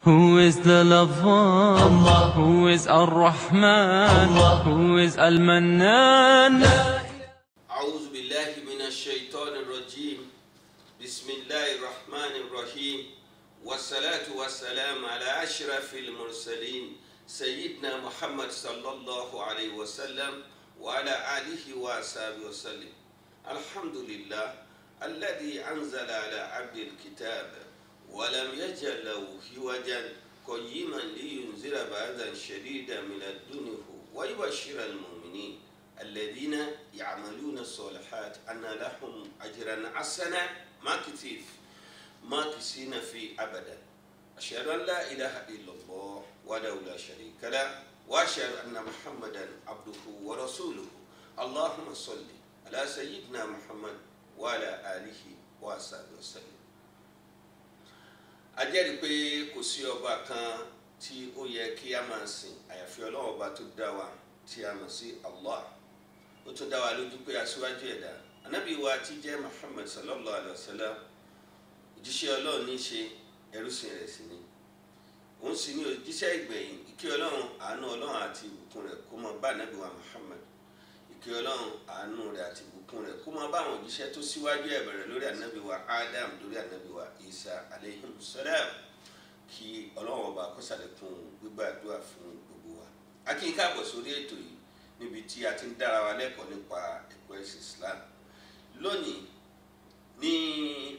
Who is the lover? Allah. Who is Ar-Rahman? Allah. Who is Al-Mannan? أعوذ بالله من الشيطان الرجيم بسم الله الرحمن الرحيم والصلاة والسلام على أشرف المرسلين سيدنا محمد صلى الله عليه وسلم وعلى آله وصحبه وسلم. الحمد لله الذي أنزل على عبد الكتاب ولم يجعل له عوجا قيما لينذر بأسا شديدا من لدنه ويبشر المؤمنين الذين يعملون الصالحات أن لهم أجرا حسنا ماكثين في أبدا. أشهد أن لا إله إلا الله وحده لا شريك له وأشهد أن محمدا عبده ورسوله. اللهم صل على سيدنا محمد وعلى آله وصحبه وسلم. A jẹ́rìí pé kò sí ọba kan tí ó yẹ kí a máa sìn àyàfi Ọlọ́run ọba tó dá wa tí a mọ̀ sí Allah. Ó tún dá wa lójú pé aṣíwájú ẹ̀dá ànábì wa tí jẹ́ Muhammad sallallahu alayhi wa sallam òjíṣẹ́ Ọlọ́run ní í ṣe ẹrúsìn rẹ̀ sí ni. Òun sì ní òjíṣẹ́ ìgbẹ̀yìn. Ìkẹ́ Ọlọ́run, àánú Ọlọ́run àti ìbùkún rẹ̀ kó máa bá ànábì wa Muhammad. Ìkẹ́ Ọlọ́run, àánú rẹ̀ àti ìbùkún rẹ̀ kó máa bá àwọn òjíṣẹ́ tó síwájú ẹ̀ bẹ̀rẹ̀ lórí ànábì wa Adam lórí ànábì wa Isa alayhim salam. Kí Ọlọ́run ọba kó ṣàlékún gbígbàdúrà fún gbogbo wa. A kí n káàbọ̀ sórí ètò yìí níbi tí a ti ń dára wa lẹ́kọ̀ọ́ nípa ẹ̀kọ́ ẹ̀sìn Islam. Lónìí ní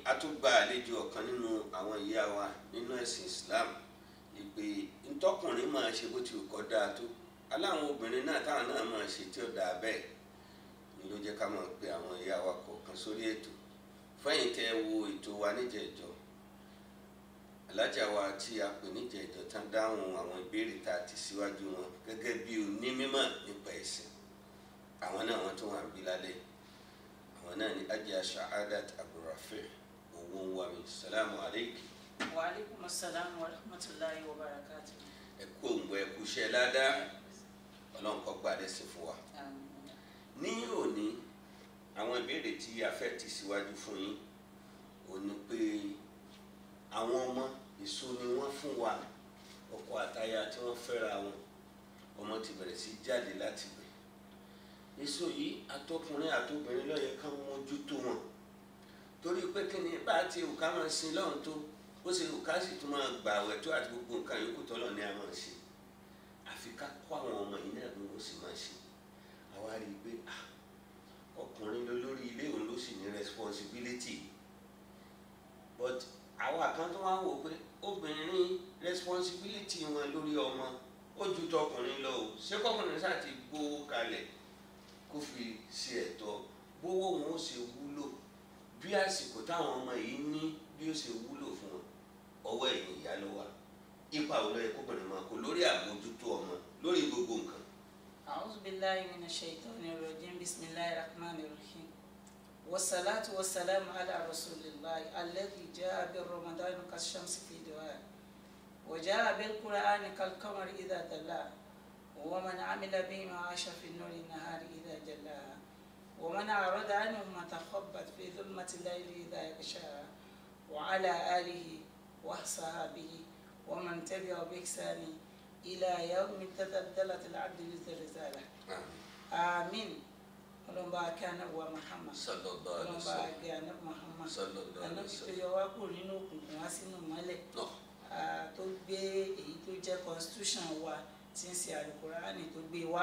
a tún gba àlejò ọ̀kan nínú àwọn ìyá wa nínú ẹ̀sìn Islam. Ìpè ntọ́kùnrin máa ṣe bó ti kọ́ dáa tó aláwọn obìnrin náà táwọn náà máa ṣe tí ó dáa bẹ́ẹ̀ ni ló jẹ́ ká máa pe àwọn ìyá wa kọ̀ọ̀kan sórí ètò. Fẹ́yìn tẹ́ wo ètò wa níjẹ̀jọ́ alájà wa tí a pè níjẹ̀jọ́ tán dáhùn àwọn ìbéèrè tá a ti síwájú wọn gẹ́gẹ́ bí onímọ̀ nípa ẹ̀sìn. Àwọn náà wọ́n tún wà ń bí lálẹ́. Àwọn náà ni Ajia Sa'adat Abdulrafi owó wa mi. Salamu alaykum. Wa alaikum assalam wa rahmatullahi wa barakatuh. Ẹ kú òǹgbọ ẹ kú iṣẹ́ ládàá. Ọlọ́run kó gbà lẹ́sìn fún wa. Ní òní àwọn ìbéèrè tí a fẹ́ tì síwájú fún yín ó ní pé àwọn ọmọ èso ni wọ́n fún wa. Ọkọ àtaya tí wọ́n fẹ́ra wọn ọmọ ti bẹ̀rẹ̀ sí jáde láti bẹ̀. Èso yìí àtọkùnrin àtobìnrin ló yẹ ká mójútó wọn torí pé kí ni bá ti òkà máa sin lọ́run tó ó ṣe òkà sì tún máa gbà àwẹ̀ tó àti gbogbo nǹkan yòókù tọ́lọ̀ ní a máa ṣe. Àfi ká kó àwọn ọmọ yìí náà bí wọ́n sì máa ṣe. Àwa rí i pé ọkùnrin ló lórí ilé òun ló sì ní responsibility, but àwa kan tó wá ń wò pé obìnrin responsibility wọn lórí ọmọ ó ju tọkùnrin lọ o. Ṣé kọkùnrin sáà ti gbówó kalẹ̀ kó fi ṣe ẹ̀tọ́ gbówó wọn ó ṣe wúlò bí àsìkò táwọn ọmọ yìí ní bí ó ṣe wúlò fún wọn ọwọ́ ẹ̀yìn ìyá ló wà. Ipa wo ló yẹ kóbìnrin máa kó lórí àbójútó ọmọ lórí gbogbo nǹkan. A'udhu billahi minash shaitanir rajim. Bismillahir rahmanir rahim. Wassalatu wassalamu ala rasulillahi alladhi jaa bir ramadani kashamsi fi du'a wa jaa bil qur'ani kal qamari idha tala wa man amila bihi ma'asha fi nuri nahari idha jalla wa man arada anhu ma takhabbat fi dhulmati layli idha yaksha wa ala alihi wa sahbihi wa man tabi'a bi ihsani ila yawmi tadaddalat al-'abdu rizqahu. Amin. Ọlọ́mọba akẹ́nà wa Muhammad ọlọ́mọba akẹ́nà Muhammad ànábì tó yọ wá kúrò nínú òkùnkùn wá sínú mọ́lẹ̀ tó gbé èyí tó jẹ́ constitution wa tí ń ṣe Al-Qur'ani tó gbé wá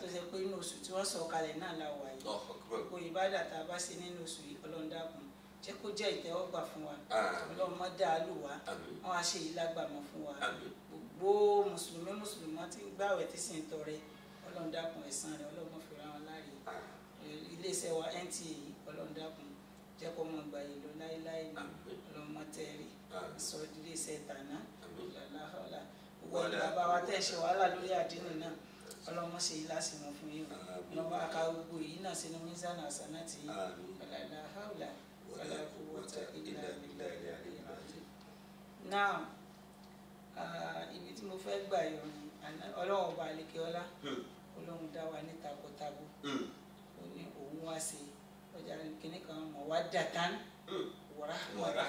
tó ṣe pé inú oṣù tí wọ́n sọ kalẹ̀ náà la wà yìí. Gbogbo ìbádà tá a bá ṣe nínú oṣù yìí Ọlọ́run dákun jẹ́ kó jẹ́ ìtẹ́wọ́gbà fún wa. Ọlọ́run má dá a lù wá wọ́n á ṣe ìlágbàmọ̀ fún wa. Gbogbo mùsùlùmí tí ń gbààwẹ̀ tí sì ń tọrẹ Ọlọ́run dákun ẹ̀san rẹ̀ Ọlọ́run fi ra wọn láre. Iléeṣẹ́ wa NTA yìí Ọlọ́run dákun jẹ́ kó mọ̀ gbà yìí lọ láéláé ní Ọlọ́run mọ́ tẹ́rì sọ iléeṣẹ́ tàná lọ́láhọ́lá. Gbogbo ẹni bàbá wa tẹ́ ṣe wàhálà lórí àdínì náà Ọlọ́run mọ́ ṣe yìí lásìmọ̀ fún yín. Ọlọ́run bá ka gbogbo yìí náà sínú mísánà àsánátì yìí lọ́láhọ́lá wala quwwata illa billahi. Now ibi tí mo fẹ́ gbà yọ ni Ọlọ́run ọba àlekè ọlá Ọlọ́run dá wa ní takọtabo ó ní òun wá sí ọjà kìnnì kan mọ̀ wá dàtán wàrà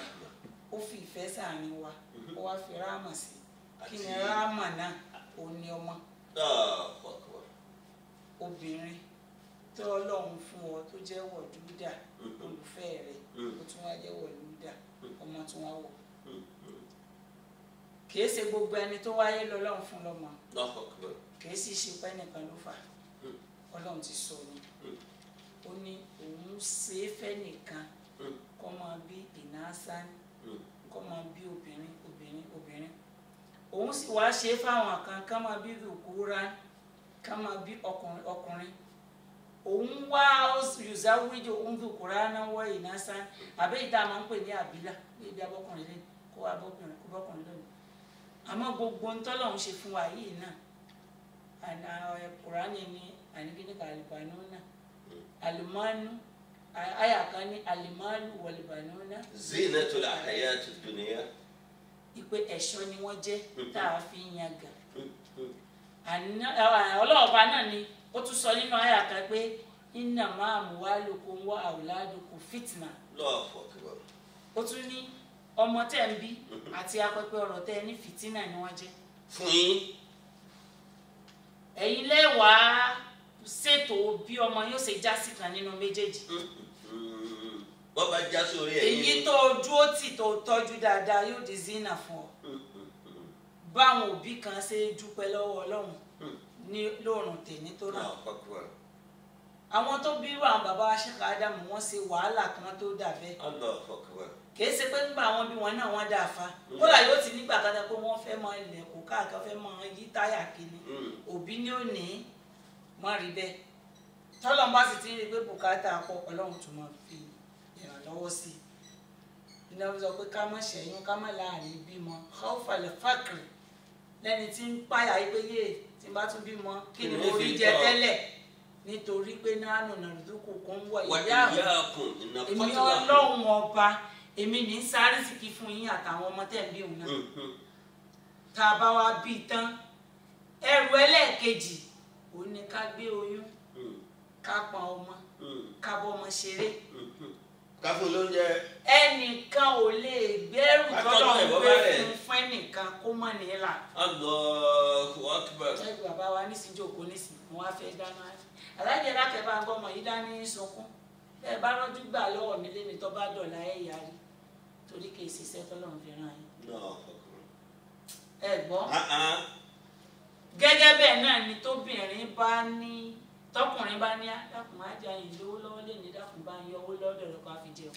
ó fi ìfẹ́ sáàrin wa ó wá fi ráàmà sí kí ni ráàmà náà ó ní ọmọ obìnrin tó Ọlọ́run fún ọ tó jẹ́ wọ̀dúdà olùfẹ́ rẹ̀ ó tún wá jẹ́ wọ̀lúdà ọmọ tún wá wọ̀ kìí ṣe gbogbo ẹni tó wáyé lọ́lọ́run fún lọ́mọ kìí sì ṣe pé nìkan ló fà Ọlọ́run ti sọ ni ó ní òun ṣe é fẹ́ nìkan kó máa bí ìnáṣán kó máa bí obìnrin òun sì wá ṣe é fáwọn kan ká máa bí dhukura ká máa bí ọkùnrin òun wá yùzáwíjò òun dhukura náà wọ ìnáṣán àbẹ́ ìta máa ń pè ní àbílà níbi abọ́kùnrin lẹ́nu kó wá bọ́kùnrin lónìí àmọ́ gbogbo ń tọ́lọ́run ṣe fún wa yìí náà Kùránì ní àníkíníkà àlìbánú náà alimanu aya kan ní alimalu walibanuna zinatul hayatid dunya ipe ẹ̀ṣọ́ ni wọ́n jẹ́ tá a fi yan gan ọlọ́ọ̀bá náà ni ó tún sọ nínú aya kan pé innama amwalukum wa auladukum fitna ó tún ní ọmọ tẹ́ ń bí àti apẹpẹ ọ̀rọ̀ tẹ́ ní fìtínà ni wọ́n jẹ́ fún yín ẹ̀yin lẹ́wàá ṣètò bí ọmọ yóò ṣe já sí kan nínú méjèèjì wọ́n bá já sórí èyí tó dúró tì tó tọ́jú dáadáa yóò di zina fún ọ báwọn òbí kan ṣe dúpẹ́ lọ́wọ́ Ọlọ́run ní lóòrùn tèmi tó rà àwọn tó bírú àwọn bàbá wa Sheikh Ádámù wọ́n ṣe wàhálà kan tó dà bẹ́ẹ̀ kìí ṣe pé nígbà wọn bí wọn náà wọ́n dà fa kódà yóò ti nígbà kan pé wọ́n fẹ́ mọ ilẹ̀ kó káàkiri fẹ́ mọ yí táyà kiri òbí ni ó ní má rí bẹ́ẹ̀ tọ́lọ́n bá sì ti rí pé bùkátà pọ̀ Ọlọ́run tún máa fi ìrànlọ́wọ́ sí i iná sọ pé ká má ṣẹ̀yún ká má láàrin bímọ khawfal faqr lẹ́ni tí ń páyà pé yé tí n bá tún bímọ kí ni mo rí jẹ tẹ́lẹ̀ nítorí pé nánú nàrúdúkù kan wọ ìyá èmi Ọlọ́run ọba èmi ní sáré sì kí fún yín àtàwọn ọmọ tẹ̀ ń bí òun náà tá a bá wá bí tán ẹrù ẹlẹ́ẹ̀kejì ó ní ká gbé oyún ká pọn ọmọ ká bọ́ ọmọ ṣeré ká fún lóúnjẹ ẹnìkan ò lè gbẹ́rù tọ́lọ́ ń gbé fún ẹnìkan kó mọ̀ nílà. Allahu Akbar. ṣẹ́gun bàbá wa nísìnyí òkú nísìnyí mo wá fẹ́ dáná alájẹ lákẹ́ bá ń gbọ́ ọmọ yìí dání sunkún bẹ́ẹ̀ bá rọ́jú gbà lọ́wọ́ mi lémi tó bá dọ̀la ẹ̀ yarí torí kì í ṣiṣẹ́ tọ́lọ́ ń fi ràn yín. ẹ gbọ́ gẹ́gẹ́ bẹ́ẹ̀ náà ni tóbìnrin bá ní tọkùnrin bá ní dákun má jà yín lówó lọ́wọ́ lè ní dákun bá ń yọ owó lọ́dọ̀ rẹ̀ kó a fi jẹun.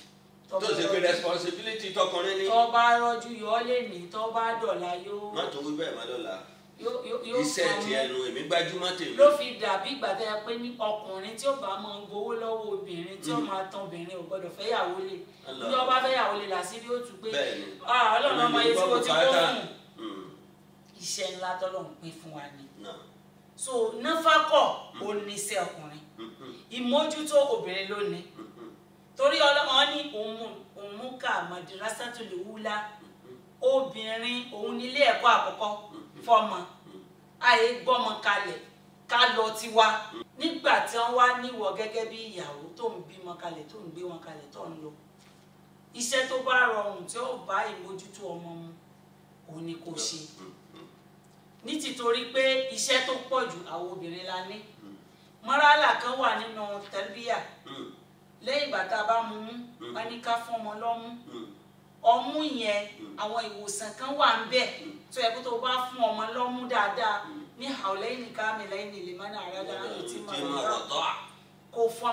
tó ṣe pé responsibility tọkùnrin ni. tó bá rọ́jú yọ lè ní tó bá dọ̀la yóò. má tó wí bẹ́ẹ̀ má dọ̀la. yóò iṣẹ́ ti ẹnu èmi gbájúmọ́ tèmi. ló fi dàbí ìgbà tó yẹ pé ní ọkùnrin tí ó bá máa ń gbowó lọ́wọ́ obìnrin tí ó máa tan obìnrin ò gbọ́dọ̀ fẹ́yàwó lè ní ọba fẹ́yàwó lè làṣírí ó tún pé Ọlọ́run ọmọ yẹn tí ó ti kó fún iṣẹ́ ńlá tọ́lọ́run pín fún wa ni. So náfàkọ̀ ò ní iṣẹ́ ọkùnrin ìmójútó obìnrin ló ní torí Ọlọ́run ní òmùkà madrasatul ula obìnrin òun ní ilé ẹ̀kọ́ àkọ́kọ́ fọ́mọ àyè gbọ́mọ kalẹ̀ ká lọ tiwa nígbà tí wọ́n wá níwọ̀ gẹ́gẹ́ bí ìyàwó tó ń bímọ kalẹ̀ tó ń gbé wọn kalẹ̀ tó ń lọ iṣẹ́ tó bá rọrùn tí ó bá ìmójútó ọmọ mu òun ni kò ṣe ní títorí pé iṣẹ́ tó pọ̀ jù àwọn obìnrin la ní mọ́rálà kan wà nínú tẹ́lbíyà lẹ́yìn ìgbà tá a bá mú wọn ní ká fún ọmọ lọ́mú ọmú yẹn àwọn ìwòsàn kan wà ń bẹ̀ tó yẹ kó tó bá fún ọmọ lọ́mú dáadáa ní hawlaini kamilaini liman arada an yutimma ar-rida'a kó fún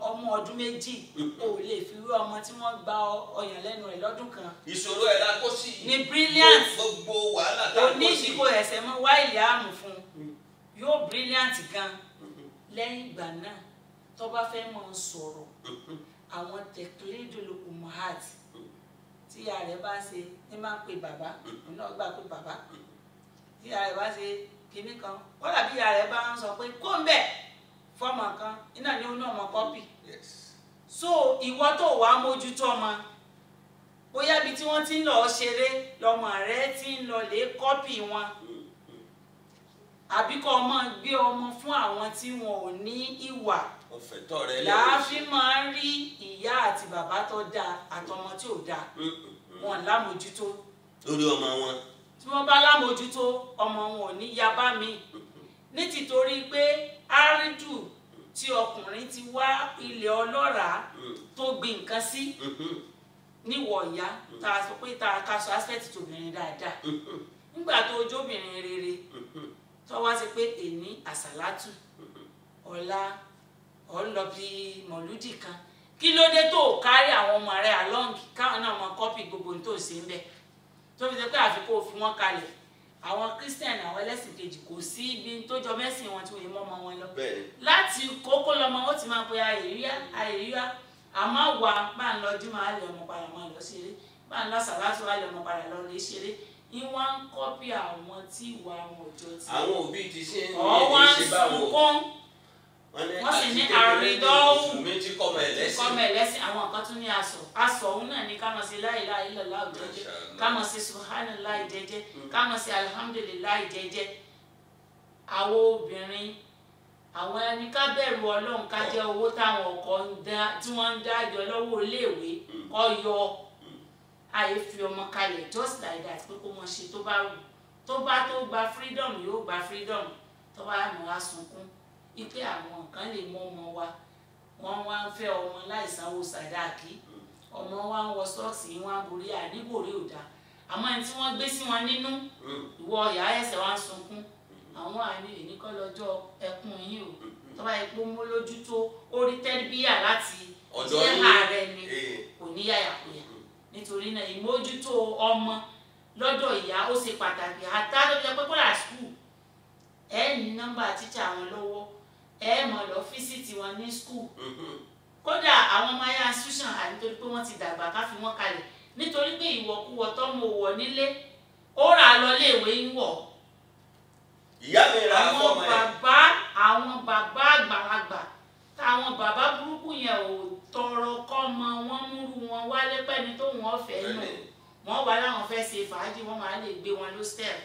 ọmọ ọdún méjì ó lè fi wé ọmọ tí wọ́n gba ọyàn lẹ́nu rẹ̀ lọ́dún kan. ìṣòro ẹ̀ la kó sí. ní brilliant gbogbo wàhálà tá a kó sí. oníṣìkò ẹ̀sẹ̀ mọ́ wáìlì àmù fún yóò brilliant gan lẹ́yìn ìgbà náà tó bá fẹ́ mọ̀ sọ̀rọ̀ àwọn tẹ̀kílẹ́dọ̀lù umahat tí ìyá rẹ̀ bá ṣe ní máa ń pe bàbá òun náà gbà pé bàbá tí ìyá rẹ̀ bá ṣe kinní kan kódà bí ìyá rẹ̀ bá ń sọ pé kó ń bẹ̀ fọ́ọ̀mù kan iná ni ó náà mọ kọ́pì so ìwọ tó wàá mójútó ọmọ bóyá ibi tí wọ́n ti ń lọ ṣeré lọ́mọ rẹ̀ ti ń lọ lè kọ́pì wọn àbí kọ́ ọmọ gbé ọmọ fún àwọn tí wọn ò ní ìwà láàfin máa ń rí ìyá àti bàbá tó dáa àtọmọ tí ò dáa wọn lámójútó lórí ọmọ wọn. tí wọ́n bá lámójútó ọmọ wọn ò ní yaba mi ní tìtorí pé árídù tí ọkùnrin ti wá ilẹ̀ ọlọ́ràá tó gbin nǹkan sí níwọ̀ ìyá tá a sọ pé tá a kaṣọ aspect tóbìnrin dáadáa nígbà tó ojóbìnrin rere tó wá sí pé èní àsàlátù ọ̀la ọ̀lọ́bí mọ̀lúdì kan kí ló dé tó kárí àwọn ọmọ rẹ̀ along káwọn náà mọ kọ́pì gbogbo tó ṣe ń bẹ̀ tó fi ṣe pé àfikún òfin wọn kalẹ̀ àwọn Christian àwọn ẹlẹ́sìn kejì kò sí ibi tó jọ mẹ́sìn wọn tí wọ́n mọ́ ọmọ wọn lọ láti kókó lọ́mọ ó ti máa pe àìríyá àmọ́ wà bá ń lọ jùmọ̀ á lè ọmọ padà máa lọ ṣeré bá ń lọ sàlátù á lè ọmọ padà lọ lè ṣeré ìwọ̀n ń kọ́pì àwọn tí ìwà àwọn òjò tí àwọn òbí ti ṣe ń ṣe báwọn wọ́n sì ní àrídọ́wù kọ́mọ ẹlẹ́sìn àwọn nǹkan tún ní aṣọ òun náà ní ká máa ṣe la ilaha illallah jẹ́jẹ́ ká máa ṣe subhanallah jẹ́jẹ́ ká máa ṣe alhamdulillah jẹ́jẹ́ àwọn obìnrin àwọn ẹni ká bẹ̀rù Ọlọ́run ká jẹ́ owó táwọn ọkọ tí wọ́n ń dájọ́ lọ́wọ́ iléèwé kọ́ yọ àyè fi ọmọ kalẹ̀ just like that pé kó mọ̀ ṣe tó bá wù tó gba freedom yóò gba freedom tó bá mọ̀ wá sunkún ipe àwọn kan lè mọ ọmọ wa wọ́n wá ń fẹ́ ọmọ láìsanwó sàdáàkì ọmọ wa ń wọ sọ́ọ̀sì wọn borí àdíbòrí òdà àmọ́ ẹni tí wọ́n gbé sí wọn nínú ìwọ ìyá ẹsẹ̀ wa ń sunkún àwọn àní ènìkọ́ lọ́jọ́ ẹkún yín o tó bá yẹ pé ó mú lójú tó ó rí tẹ́lifíyà láti jẹ́ ààrẹ ni kò ní yàyàkuyà nítorí náà ìmójútó ọmọ lọ́dọ̀ ìyá ó ṣe pàtàkì àtà tó jẹ́ pé kódà skul ẹ ní nọ́mbà tíṣà wọn lọ́wọ́ ẹ mọ̀ lọ fíṣítì wọn ní skul kódà àwọn ọmọ ayé institution ànítorí pé wọ́n ti dàgbà ká fi wọ́n kalẹ̀ nítorí pé ìwọ̀kuwọ̀ tọ́mọ wọ̀ nílé ó rà lọ léèwé ń wọ̀ ìyá mi ra fọmọ ẹ àwọn bàbá àgbàlagbà táwọn bàbá burúkú yẹn ò tọrọ kọ́mọ wọn múrú wọn wálé pẹ́ni tó wọ́n fẹ́ nù wọ́n wá láwọn fẹ́ ṣe fàájì wọ́n máa lè gbé wọn lóstẹ̀l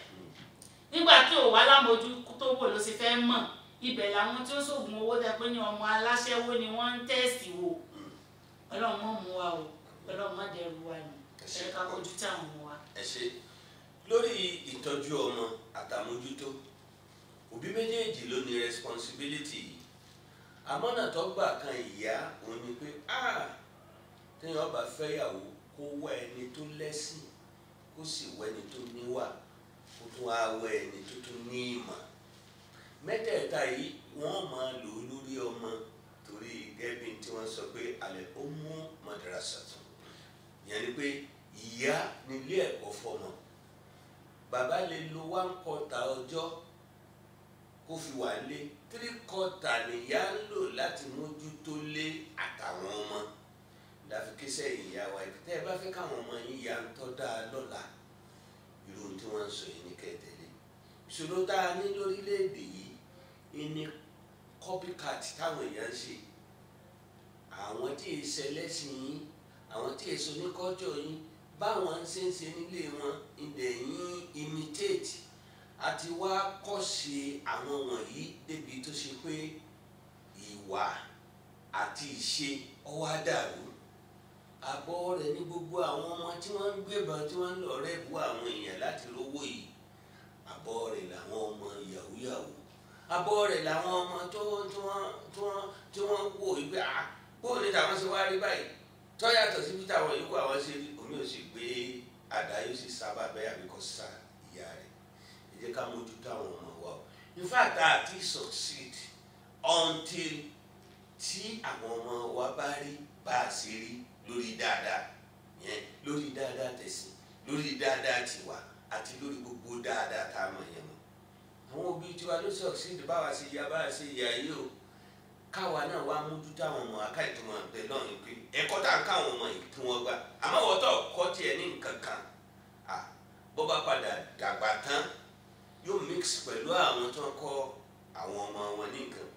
nígbà tí ò wá lámojú tó wò ló ṣe fẹ́ mọ̀ ibẹ̀ làwọn tí ó ṣògùn owó tẹ pé ní ọmọ aláṣẹ́wó ni wọ́n ń tẹ́sì wò Ọlọ́run mọ̀ mú wa o Ọlọ́run má dẹrù wa nù ẹ ká kojú tí àwọn ọmọ wa. ẹ ṣe lórí ìtọ́jú ọmọ àtàmójútó òbí méjèèjì ló ní responsibility yìí àmọ́nà tó gbà kan ìyá òun ni pé téèyàn bá fẹ́yàwó kó wá ẹni tó lẹ́sìn kó sì wá ẹni tó níwà kó tún wá wá ẹni tó tún ní ìmọ̀ mẹ́tẹ̀ẹ̀ta yìí wọ́n máa lò lórí ọmọ torí gẹ́bí tí wọ́n sọ pé alẹ́ ó mú madrasatun ìyẹn ni pé ìyá nílé ẹ̀kọ́ fọmọ bàbá lè lo 1/4 ọjọ́ kó fi wà lé 3/4 nìyá ń lò láti mójútó lé àtàwọn ọmọ dàfikísẹ́ ìyá wa tẹ́ ẹ bá fẹ́ káwọn ọmọ yín ya ń tọ́ dáa lọ́la irú tí wọ́n ń sọ yìí ní kẹ́tẹ́lẹ́ ìṣòro tá a ní lórílẹ̀‐èdè yìí ní copycat táwọn èèyàn ń ṣe àwọn tí èsì ẹlẹ́sìn yín àwọn tí èso ní kọ́jọ́ yín báwọn ń ṣe nílé wọn ilẹ̀ yín imitate àti wá kọ́ṣe àwọn wọ̀nyí débi tó ṣe pé ìwà àti ìṣe ọwọ́ àdàrú àbọ̀ rẹ̀ ní gbogbo àwọn ọmọ tí wọ́n ń gbébọn tí wọ́n ń lọ rẹ́bù àwọn èèyàn láti rówó yìí àbọ̀ rẹ̀ làwọn ọmọ yàwúyàwó àbọ̀ rẹ̀ làwọn ọmọ tí wọ́n wò wípé bóun ni tàwọn ṣe wá rí báyìí tó yàtọ̀ síbi táwọn yòókù àwọn ṣe rí omi ò sì gbé àdá yóò sì sábà bẹ́ẹ̀ àbíkọ́ sá ìyá rẹ̀ ẹ jẹ́ ká mójútó àwọn ọmọ wa o in fact àti succeed until tí àwọn ọmọ wa bá rí bá a ṣe rí lórí dáadáa yẹn lórí dáadáa tẹ̀sìn lórí dáadáa tiwa àti lórí gbogbo dáadáa tá a mọ̀ yẹn mọ̀ àwọn òbí tiwa ló succeed báwa ṣe ya bá a ṣe yà yìí o káwa náà wá mójútó àwọn ọmọ akáìtumọ̀ bẹ́ẹ̀ náà ni pé ẹ̀kọ́ tá a ká àwọn ọmọ yìí kí wọ́n gbà àmọ́ wọ́tọ̀ kọ́ tiẹ̀ ní nǹkan kan bó bá padà dàgbà tán yóò mix pẹ̀lú àwọn tó ń kọ́ àwọn ọmọ wọn ní nǹkan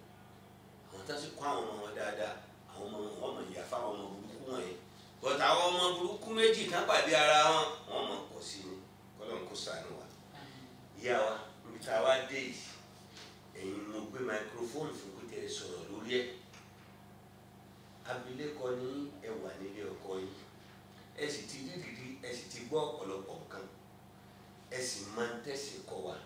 àwọn tó sì kọ́ àwọn ọmọ wọn dáadáa àwọn ọmọ wọn mọ̀ ìyá fáwọn ọmọ burúkú wọn yẹn but àwọn ọmọ burúkú méjì tán pàdé ara wọn wọn mọ̀ pọ̀ sí ni kọ́lọ́n kó ṣàánú wa ìyá wa níbi tá a wá dé yìí ẹ̀yin mo gbé microphone fún kó tẹ̀ sọ̀rọ̀ lórí ẹ̀ abilékọ ní ẹwà nílé ọkọ yìí ẹ sì ti dídìdí ẹ sì sì máa ń tẹ̀sí kọ́ wa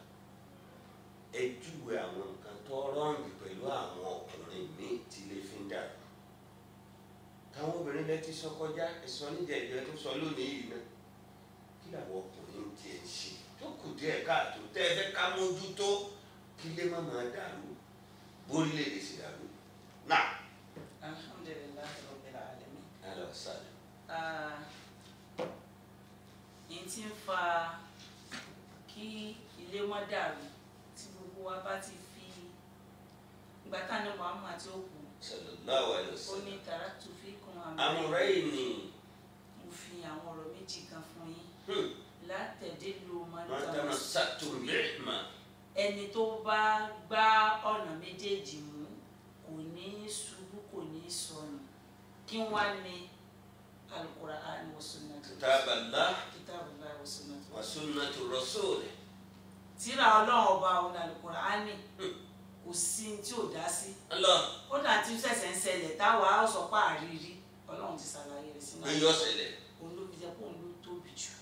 ẹ júwe àwọn nǹkan tó rọ́ǹgì pẹ̀lú àwọn ọkùnrin míì tí lè fi ń dàrú táwọn obìnrin lẹ ti sọ kọjá ẹ̀sọ́ níjẹ̀jẹ̀ tó sọ lónìí yìí náà kí làwọn ọkùnrin tiẹ̀ ń ṣe tó kù díẹ̀ káàtó tẹ́ ẹ fẹ́ ká mójútó kí lè má máa dàrú bórílẹ̀-èdè sì dàrú náà. Alhamdulillahi Rabbil Alamin. Alọ́ sáré. Yìí ti ń fa kí ilé wọn dàrú tí gbogbo wa bá ti fi ìgbà táwọn Muhammad tí ó kù Sallallahu alaihi ó wasallam. ní taraktu fikum Amrayni. mo fi àwọn ọ̀rọ̀ méjì kan fún yín la tadillu man Ma tamassaktum bihima. ẹni tó bá gbá ọ̀nà méjèèjì mú kò ní ṣubú kò ní sọnù kí wọ́n ní al-Qur'an wa sunnah. Kitaballah Kitaballah wa sunnah. wa sunnatu rasulih. Tírà Ọlọ́run ọba òun al-Qur'an kò sí tí ò dá sí. Allah. Kódà tí ṣẹ̀ṣẹ̀ ń ṣẹlẹ̀ táwa sọ pé àrírí Ọlọ́run ti ṣàlàyé rẹ̀ sínú Yóò ṣẹlẹ̀. òun ló fi jẹ́ pé òun ló tóbi jù.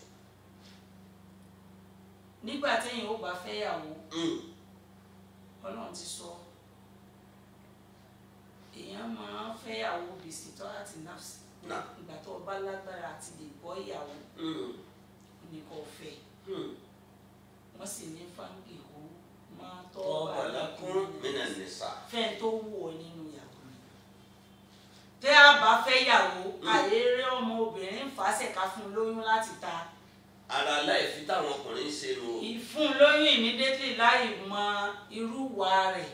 Nígbà téèyàn ó bá fẹ́yàwó Ọlọ́run ti sọ èèyàn máa ń fẹ́yàwó bìsítọ́ àti nafsi ìgbà tó o bá lágbára àti lè bọ́ ìyàwó nìkan fẹ́ wọ́n sì ní fáńgì hó máa Taba lakum minan nisa. fẹ́ tó wù ọ́ nínú ìyàwó tẹ́ a bá fẹ́yàwó àyèrè ọmọ obìnrin ń fàṣẹ̀ká fún lóyún láti ta Ara láìfi táwọn ọkùnrin ń ṣe nu. ìfún lóyún immediately láì mọ irú wa rẹ̀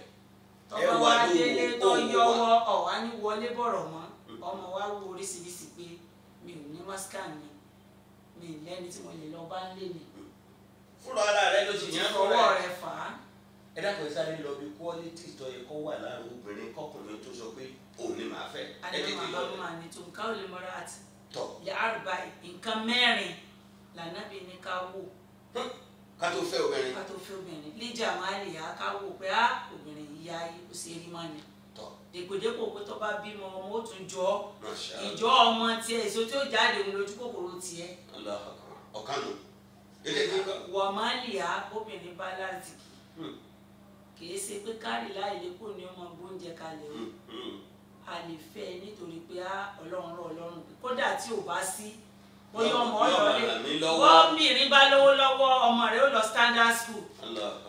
tọ́ba wá délé tó yọwọ́ ọ̀wá ní wọlé bọ̀rọ̀ mọ́ ọmọ wa wo oríṣiríṣi pé mi ò ní mascan mi lẹ́ni tí mo lè lọ bá ń lé mi Fúnra ara rẹ ló ti yàn fọwọ́ fọwọ́ rẹ. rẹ̀ fà á. Ẹ dákun sáré lọ bí quality tó yẹ kó wà láàrin obìnrin kọkùnrin tó sọ pé òun ni màá fẹ́. Ẹ tètè Àdàmà lọ. bàbá ní tó nǹkan ò lè mọ́ra àti Tọ̀. lè àrùbá nǹkan mẹ́rin lànàbí ní ká wò Ká tó fẹ́ obìnrin. ká tó fẹ́ obìnrin líjà máa lè yá ká wò pé obìnrin yìí yá yìí kò sí erí mọ́ ni Tọ̀. dèpòdépò pé tó bá bímọ ọmọ ó tún jọ Masha Allah. ìjọ ọmọ tiẹ̀ èso tí ó jáde òun lójú kòkòrò tiẹ̀ Allahu Akbar. Ọ̀kanu. Ilé kíkọ́. wọ̀ máa lè yá obìnrin bá láti kìí ṣe pé kárí láì lépò ní ọmọ gbóúnjẹ kalẹ̀ o a lè fẹ́ nítorí pé Ọlọ́run rọ̀ Ọlọ́run pé kódà tí ò bá sí bóyá ọmọ ọlọ́lẹ̀ bọ́ọ̀mìnrin bá lówó lọ́wọ́ ọmọ rẹ̀ ó lọ standard school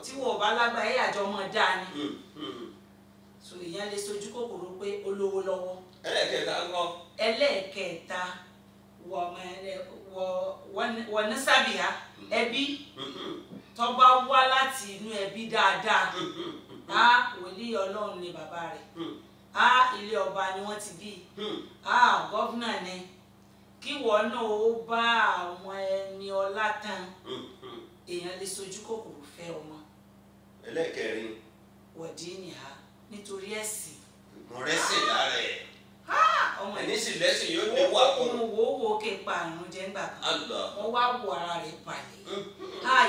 tí wọ́n bá lágbàá ẹ̀yà àjọ ọmọ dáa ni so ìyẹn lè sojú kòkòrò pé ó lówó lọ́wọ́. Ẹlẹ́kẹ̀ẹ́ta ń kọ́. ẹlẹ́ẹ̀kẹta wọ́n ní sábìá ẹbí tó bá wá láti inú ẹbí dáadáa wòlíì Ọlọ́run ni bàbá rẹ̀ ilé ọba ni wọ́n ti bí gọ́fúnà ni kí wọ́n náà ó bá àwọn ẹni ọlá tán èèyàn lè sojú kòkòrò fẹ́ ọmọ. Ẹlẹ́kẹ̀ẹ́rin. wọ̀dí nìha nítorí ẹ̀sìn. Mo rẹ́sìn lára ẹ̀. ọmọ Ẹni sì lẹ́sìn yóò ní wà fún. òun wò ó wò ó ké pa àrùn jẹ́ ńgbà kan Allah. wọ́n wá wo ara rẹ̀ balẹ̀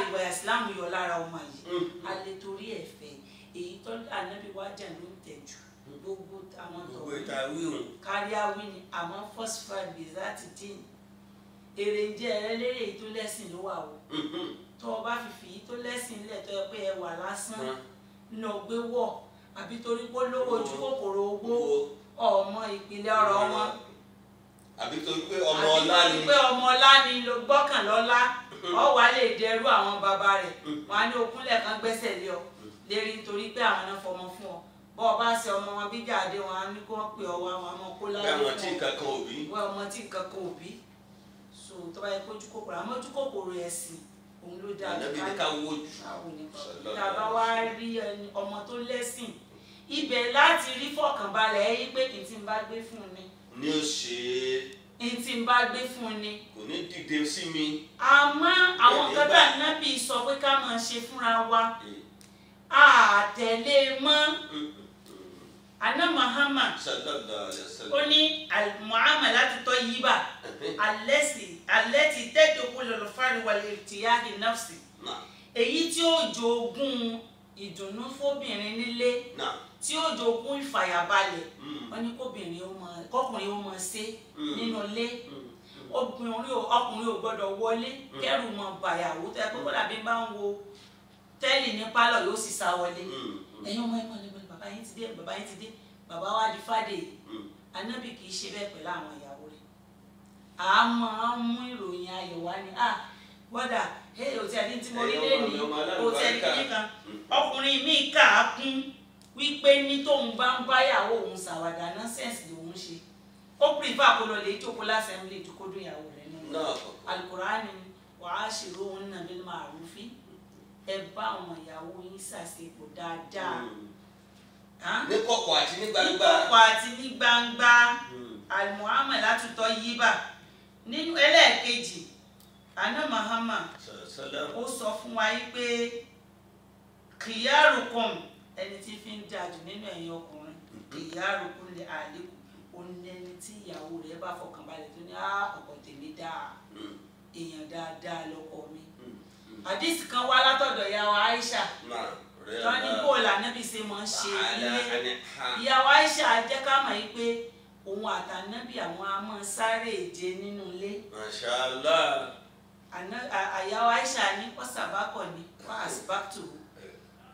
ìwà ìsìlámù yọ lára ọmọ yìí alẹ́ torí ẹ̀fẹ́ èyí tó ànábì wájà ló ń tẹ̀jú gbogbo àwọn Gbogbo ìta wíwùn. kárí awí ni àmọ́ first five days láti dín èrè ń jẹ́ ẹlẹ́rìí èyí tó lẹ́sìn ló wà o tó o bá fìfì yìí tó lẹ́sìn lẹ̀ tó yẹ pé ẹ wà lásán nínú ọgbẹ́ wọ̀ àbí torí pé lówó ojú kòkòrò owó ọmọ ìpìlẹ̀ ọ̀rọ̀ wọn àbí torí pé ọmọ ọlá ni. àbí torí pé ọmọ ọlá ni ló gbọ́kàn lọ́lá ọ wà lè dẹrú àwọn bàbá rẹ̀ wọn á ní okúnlẹ̀ kan gbẹ́sẹ̀ lé ọ lérí nítorí pé àwọn náà fọmọ fún ọ bọ́ ọ bá ṣe ọmọ wọn bí jáde wọn á ní kó wọ́n pè ọ wá wọn á mọ kó láyé fún ọ bí àwọn tí nǹkan kan òbí. wọ́n ọmọ tí nǹkan kan òbí so tó bá yẹ kó ojú kòkòrò àmọ́ ojú kòkòrò ẹ̀sìn òun ló dáa Ànábì ní ká wò jù. tá a bá wá rí ọmọ tó lẹ́sìn ibẹ̀ láti rí fọkànbalẹ̀ ẹ̀yí pé kì í ti ń bá gbé fún ni. Ni ó ṣe é. n ti ń bá gbé fún ni. Kò ní dìde sí mi. àmọ́ àwọn kọ́tà nábì sọ pé ká máa ṣe fúnra wa àtẹ̀lé mọ́ àná Muhammad Sallallahu alaihi wasallam. ó ní al-mu'amalatu tayyiba allati tadkhulu al-farj wal-irtiyahi nafsi èyí tí ó jogún ìdùnnú fóbìnrin nílé tí ó jogún ìfàyàbalẹ̀ wọ́n ní kọkùnrin ó máa ṣe nínú ilé ọkùnrin ò gbọ́dọ̀ wọlé kẹ́rù mọ́ bàyàwó tẹ́ pé kódà bí n bá ń wo tẹ́lì ní pálọ̀ yóò sì sá wọlé ẹ̀yin ọmọ ẹ̀mọ́ lẹ́gbẹ̀ẹ́ bàbá yín ti dé bàbá wa di fàdé anábì kì í ṣe bẹ́ẹ̀ pẹ̀lú àwọn ìyàwó rẹ̀ a máa ń mú ìròyìn ayọ̀ wá ní wọ́dà òtí ẹni tí mo rí lẹ́ni òtí ẹni kìíní kan ọkùnrin mi kà á kún wípé ní tóun bá ń báyàwó òun ṣàwàdà nọ́sẹ̀nsì lòun ṣe ó pìrìfà kó lọ lè jókòó lásẹ̀mílì ìdúkódó ìyàwó rẹ̀ nínú Al-Qur'ani wa'ashiruhunna bil ma'rufi ẹ bá àwọn ìyàwó yín ṣàṣepọ̀ dáadáa ní kọ̀kọ̀ àti ní gbangba. ní kọ̀kọ̀ àti ní gbangba al-mu'amalatu tayyiba nínú ẹlẹ́ẹ̀kejì àná Muhammad ó sọ fún wa yìí pé khiyarukum ẹni tí fi ń dájú nínú ẹ̀yin ọkùnrin khiyarukum li ahlikum ó ní ẹni tí ìyàwó rẹ̀ bá fọkànbalẹ̀ tó ní ọkọ tèmi dáa èèyàn dáadáa lọ́kọ mi. Àdìsí kan wá látọ̀dọ̀ ìyàwó Aisha tọ́ ní bóòlù ànábì ṣe máa ń ṣe ilé ìyàwó Aisha jẹ́ ká mọ̀ yìí pé òun àtànábì àwọn a máa sáré èje nínú ilé. Mashallah. Ìyàwó Aisha ní pọ́sàbákọ̀ ní wá àsìbáktò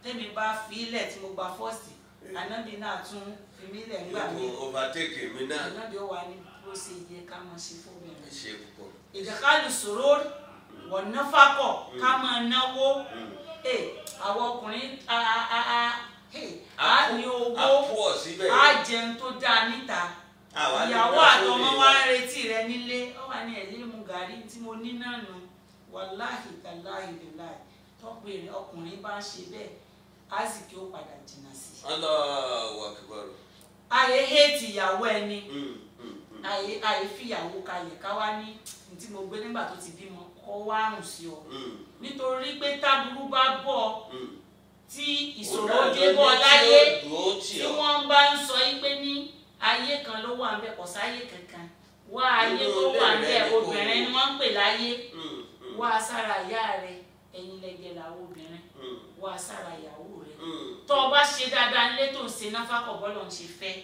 tẹ́mi bá fi ilẹ̀ tí mo gba fọ́ọ̀sì ànábì náà tún fi mí lẹ̀ ńgbà mi. Overtake mi náà. Ànábì ó wà ní bó ṣe yẹ ká máa ṣe fún mi. Ṣe púpọ̀. Ìdàkálù sòrò wọ̀n náfàkọ̀ ká máa náwó àwọn ọkùnrin a ní owó a jẹun tó dáa níta ìyàwó àtọmọ wa ń retí rẹ nílé ó wà ní ẹ̀lẹ́mú gàrí tí mo ní náà nù wàláhì tàláhì lèláì tọ́pẹ́ ọkùnrin bá ń ṣe bẹ́ẹ̀ ázìkí ó padà jìnnà sí. Allahu Akbar. ayé hẹ́ẹ̀tì ìyàwó ẹni ayé fìyàwó kalẹ̀ ká wá ní tí mo gbé nígbà tó ti bímọ kọ́ wá rùn sí ọ nítorí pé táburú bá bọ̀ tí ìṣòro dé bọ̀ láyé tí wọ́n bá ń sọ yí pé ní ayé kan ló wà ńbẹ̀ kò sáyé kankan wá ayé tó wà ńbẹ̀ obìnrin ni wọ́n ń pè láyé wá sára ìyá rẹ ẹ̀yin lẹ́gẹ̀ làwọn obìnrin wá sára ìyàwó rẹ tó o bá ṣe dáadáa nílé tó ń ṣe náfàkọ̀ bọ́lọ̀ ń ṣe fẹ́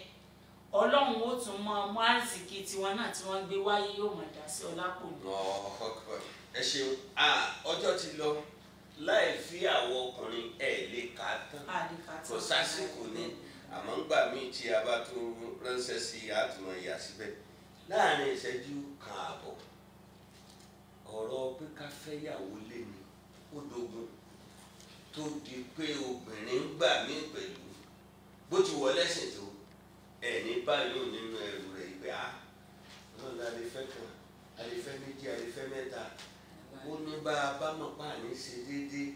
Ọlọ́run ó tún mọ ọmọ àrísìkí tiwọn náà tí wọ́n gbé wáyé yóò mọ̀ dá sí ọlápò ní. Ẹ ṣeun ọjọ́ ti lọ láì fi àwọn ọkùnrin lè kà á tán kò sásìkò ní àmọ́ ńgbà míì tí a bá tún ránṣẹ́ sí àtúmọ̀ ìyá síbẹ̀ láàrin ìṣẹ́jú kan àbọ̀ ọ̀rọ̀ pé ká fẹ́yàwó lé ní ó dogun tó di pé obìnrin ń gbà mí pẹ̀lú bó ti wọ lẹ́sìn tó ẹni báyìí nínú ẹrù rẹ̀ ìgbé ọlọ́run àlefẹ́ kan àlefẹ́ méjì àlefẹ́ mẹ́ta ó ní bá a bá mọ̀ pa àní ṣe déédéé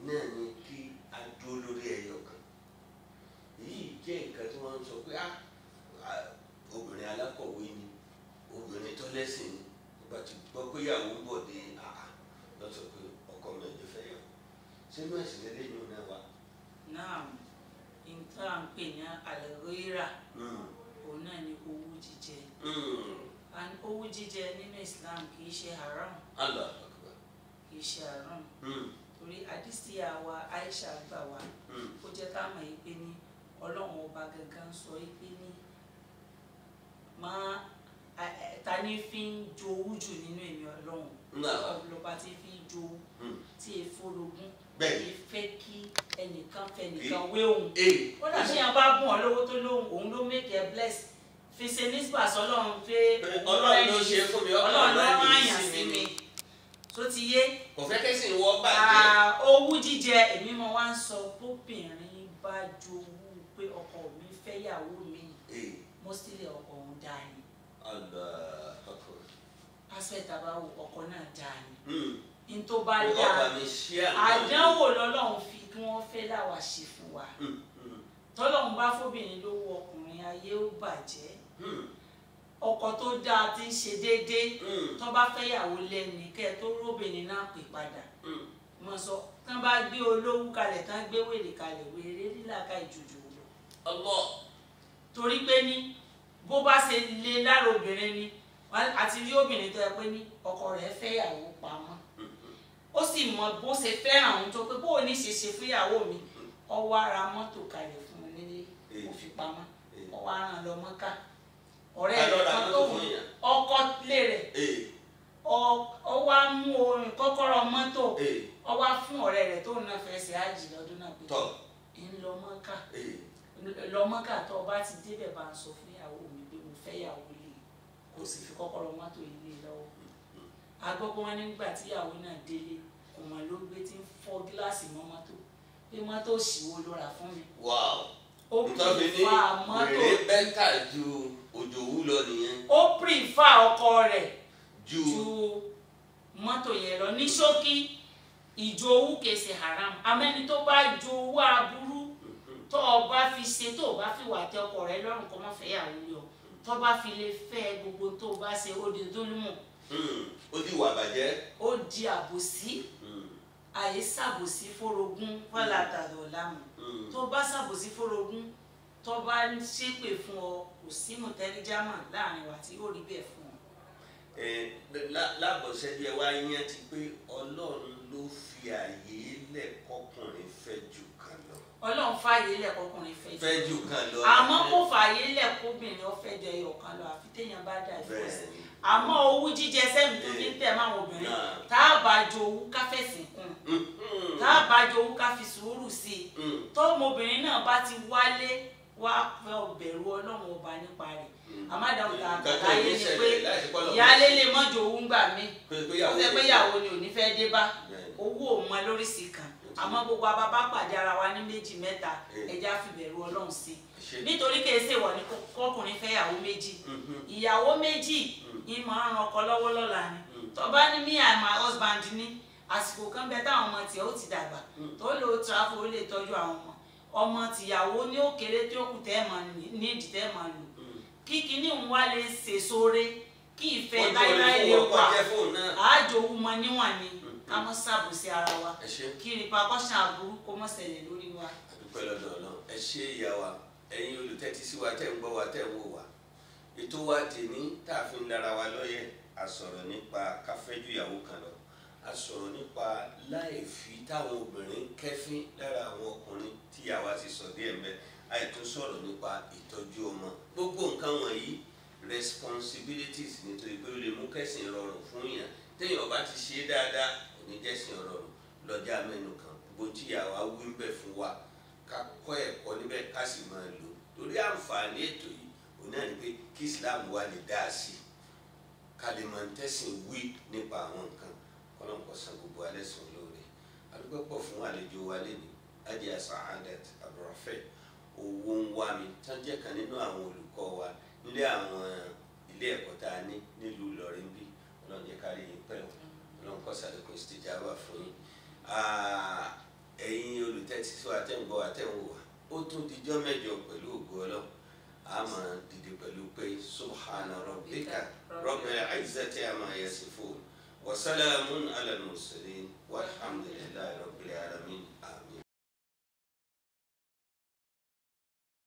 náà ni kí a dúró lórí ẹyọ kan èyí jẹ́ nǹkan tí wọ́n ń sọ pé obìnrin alákọ̀wé ni obìnrin tó lẹ́sìn ni nígbà tí gbọ́ pé ìyàwó ń bọ̀ dé lọ sọ pé ọkọ mi ò lè fẹ́ yọ sínú ẹ̀sìn lẹ́lẹ́yìn náà wà. náà nǹkan à ń pè ní àlẹ́rírà òun náà ni owó jíjẹ and owó jíjẹ nínú Islam kì í ṣe haram kì í ṣe haram torí àdìsí àwa Aisha gbà wá ó jẹ́ ká mọ̀ yìí pé ní Ọlọ́run ọba gangan sọ yìí pé ní ta ni fi ń jowú jù nínú èmi Ọlọ́run ọlọ́ba tí fi ń jowú tí e forogún fẹ́ kí ẹnìkan fẹ́ nìkan wé òun ó dà sí yàn bá gùn ọ lówó tó lóhùn òun ló make a bless fi ṣe nígbà sọ́lọ́run pé Ọlọ́run ló ṣe fún mi Ọlọ́run ló rán àyàn sí mi tó ti yé kò fẹ́ kẹ́sì wọ́ bàjẹ́. owú jíjẹ èmi mo wá ń sọ bóbìnrin bá jowú pé ọkọ mi fẹ́yàwó mi mọ́sílẹ̀ ọkọ òun dáa ni aspect àbáwò ọkọ náà dáa ni n tó bá dáa àdánwò lọ́lọ́run fi kí wọ́n fẹ́ láwa ṣe fún wa tọ́lọ́run bá fóbìnrin lówó ọkùnrin ayé ó bàjẹ́ ọkọ tó dáa tí ń ṣe déédéé tó bá fẹ́yàwó lẹ́ni kẹ́ tó róbìnrin náà pè padà mo sọ tán bá gbé olówó kalẹ̀ tán gbé wèrè kalẹ̀ wèrè lílàkà ìjùjù lọ torí pé ní bó bá ṣe lé lára obìnrin ni àti rí obìnrin tó yẹ pé ní ọkọ rẹ̀ fẹ́yàwó pamọ́ ó sì mọ bó ṣe fẹ́ràn òun tó pé bó o ní ṣe ṣe fúnyàwó mi ọwọ́ ara mọ́tò kalẹ̀ fún un nílé ó fi pamọ́ ọwọ́ ara lọ mọ́ká ọ̀rẹ́ rẹ̀ kan tó wù ọkọ lé rẹ̀ ọ wá mú orin kọ́kọ́rọ́ mọ́tò ọ wá fún ọ̀rẹ́ rẹ̀ tó ná fẹ́ ṣe ájì lọ́dún náà pé ń lọ Mọ́kà tó bá ti débẹ̀ bá ń sọ fún ìyàwó mi pé mo fẹ́ ìyàwó lè kò sì fi kọ́kọ́rọ́ mọ́tò ilé lọ́wọ́. agbọ́gbọ́n wọn nígbà tí ìyàwó náà délé kò mọ̀ ló gbé tí ń fọ́ gíláàsì mọ́ mọ́tò pé mọ́tò òṣìwò ló rà fún mi. ó pìrìfà mọ́tò bẹ́tà ju Òjòwú lọ nìyẹn. ó pìrìfà ọkọ rẹ̀ ju mọ́tò yẹn lọ. ní ṣókí ìjowú kèsì haram amẹ́ni tó bá jowú aburú tó o bá fi ṣe tó o bá fi wà tẹ ọkọ rẹ lọ́rùn kó má fẹ́ yàwó yọ tó bá fi lè fẹ́ gbogbo tó o bá ṣe ó di dólúmọ̀. ó di ìwà bàjẹ́. ó di àbòsí àyè ṣàbòsí fórogún wàhálà tàdọ̀ lámù tó bá ṣàbòsí fórogún tó bá ń ṣépè fún ọ kò sí mọ̀tẹ́líjámà láàrin wa tí yóò rí bẹ́ẹ̀ fún ọ. lábọ̀ṣẹ́ díẹ̀ wá yẹn ti pé Ọlọ́run ló fi àyè lẹ̀ kọkùnrin fẹ́ jù kan lọ. Ọlọ́run fàyè lẹ̀ kọkùnrin fẹ́ jù kan lọ. àmọ́ kò fàyè lẹ̀ kóbìnrin ó fẹ́ jẹ ẹyọ kan lọ àfi téèyàn bá dà ìfọ̀sí. àmọ́ owú jíjẹ sẹ́mi tó ní tẹ̀ máa wọ obìnrin tá a bá jọ owú ká fẹ̀sìn kún tá a bá jọ owú ká fi sùúrù sí i tọ́mọbìnrin náà bá ti wálé wá fẹ́ bẹ̀rù Ọlọ́run ọba nípa rẹ̀ àmàdàmù àgbáyé ni pé ìyáálé lè mọ́jọ owó ń gbà mí ó ṣe pé ìyàwó ni ò ní fẹ́ dé bá owó ò mọ lóríṣìí kan àmọ́ gbogbo abábá pàdé ara wa ní méjì mẹ́ta ẹja fi bẹ̀rù Ọlọ́run sí nítorí kìí ṣe wọ̀ ní kọkùnrin fẹ́ ìyàwó méjì ìyàwó méjì yìí máa ń ran ọkọ lọ́wọ́ lọ́la ni tó bá ní me and my husband ní àsìkò kan bẹ táwọn ọmọ tiẹ̀ ó ti dàgbà tó lò ó travel ó lè tọ́jú àwọn ọmọ tìyàwó ní òkèrè tí ó kù tẹ́ ẹ̀ máa nídìí tẹ́ ẹ̀ máa lò kí kíní ń wá lè sèṣore kí ìfẹ́ láíláí lè wà àájòwú mọ níwọ̀n ni ká mọ́ ṣàbòsí ara wa kí repercussion aburú kó mọ́ ṣẹlẹ̀ lórí wa. àdúpẹ́ lọ́dọ̀ Ọlọ́run ẹ ṣé ìyá wa ẹ̀yin olùtẹ́tí sí wa tẹ́ ń gbọ́ wa tẹ́ ń wò wá ètò wa tèmi tá a fi ń lára wa lọ́yẹ̀ a sọ̀rọ̀ nípa káfẹ́jú ìyàwó kan lọ a sọ̀rọ̀ nípa láìfi táwọn obìnrin kẹ́fín lára àwọn ọkùnrin tí ìyá wa ti sọ díẹ̀ mẹ́ àìtún sọ̀rọ̀ nípa ìtọ́jú ọmọ gbogbo nǹkan wọ̀nyí responsibilities nítorí pé ó lè mú kẹ́sìn rọrùn fún yàn téèyàn bá ti ṣe é dáadáa kò ní jẹ́sìn rọrùn lọ́jà mẹ́nu kan gbogbo tí ìyàwó wí ń bẹ̀ fún wa ká kọ́ ẹ̀kọ́ níbẹ̀ ká sì máa lò torí àǹfààní ètò yìí òun náà ni pé kí Islam wa lè dá a sí ká lè máa ń tẹ̀sìn wí nípa àwọn nǹkan kọ́lọ́n kó san gbogbo alẹ́ sùn lóore àdúgbò pọ̀ fún àlejò wa lẹ́nu Hajiya Sa'adat Abdulrafiq owó ń wá mi tán jẹ́ kan nínú àwọn olùkọ́ wa nílé àwọn ilé ẹ̀kọ́ tá a ní nílùú Ìlọrin bí Ọlọ́run jẹ́ kárí yín pẹ́ Ọlọ́run kó ṣàlékún ìsìtìjábà fún yín ẹ̀yin olùtẹ́tí sí wa tẹ́ ń gbọ́ wa tẹ́ ń wò wá ó tún dijọ́ mẹ́jọ pẹ̀lú ògo Ọlọ́run a máa dìde pẹ̀lú pé subhana rabbika rabbil izzati amma yasifun wa salamun ala al-mursalin walhamdulillah.